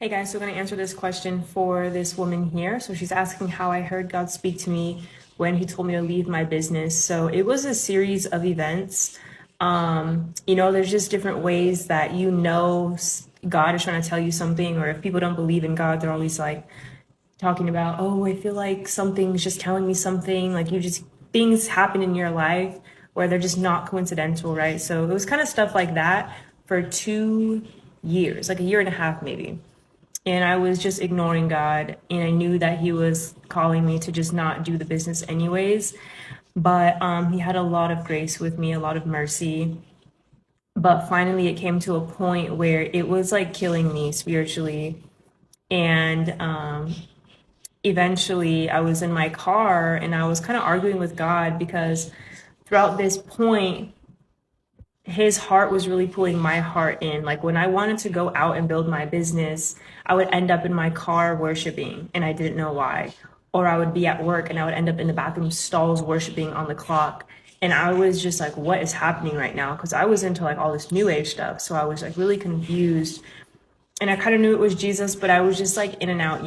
Hey guys, so I'm going to answer this question for this woman here. So she's asking how I heard God speak to me when he told me to leave my business. So it was a series of events. There's just different ways that God is trying to tell you something, or if people don't believe in God, they're always like talking about, oh, I feel like something's just telling me something. Like things happen in your life where they're just not coincidental, right? So it was kind of stuff like that for 2 years, like a year and a half maybe, and I was just ignoring God, and I knew that he was calling me to just not do the business anyways. But he had a lot of grace with me, a lot of mercy. But finally it came to a point where it was like killing me spiritually. And eventually I was in my car and I was kind of arguing with God because throughout this point his heart was really pulling my heart in. Like when I wanted to go out and build my business, I would end up in my car worshiping and I didn't know why. Or I would be at work and I would end up in the bathroom stalls worshiping on the clock. And I was just like, what is happening right now? Because I was into like all this new age stuff. So I was like really confused. And I kind of knew it was Jesus, but I was just like in and out.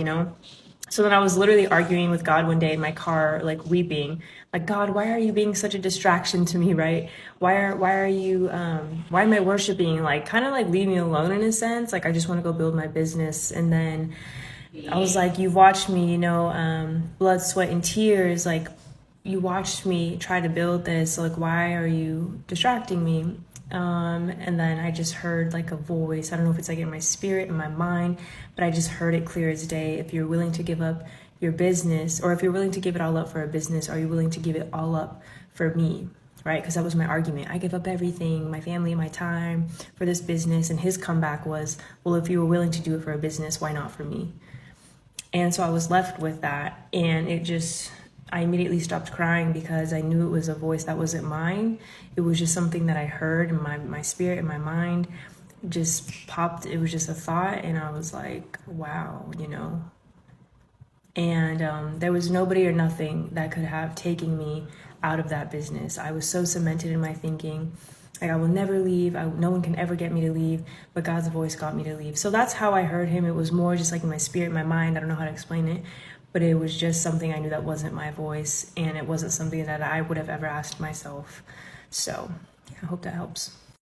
So then I was literally arguing with God one day in my car, like weeping, like, God, why are you being such a distraction to me, right? Why am I worshiping? Like, kind of like leave me alone in a sense. Like, I just want to go build my business. And then I was like, you've watched me, blood, sweat, and tears. Like, you watched me try to build this. So, like, why are you distracting me? And then I just heard like a voice. I don't know if it's like in my spirit, in my mind, but I just heard it clear as day. If you're willing to give up your business, or if you're willing to give it all up for a business, are you willing to give it all up for me? Right? Because that was my argument. I give up everything, my family, my time for this business. And his comeback was, well, if you were willing to do it for a business, why not for me? And so I was left with that. And I immediately stopped crying because I knew it was a voice that wasn't mine. It was just something that I heard in my spirit, in my mind, just popped. It was just a thought. And I was like, wow. And there was nobody or nothing that could have taken me out of that business. I was so cemented in my thinking. Like, I will never leave. No one can ever get me to leave. But God's voice got me to leave. So that's how I heard him. It was more just like in my spirit, my mind. I don't know how to explain it. But it was just something I knew that wasn't my voice. And it wasn't something that I would have ever asked myself. So yeah, I hope that helps.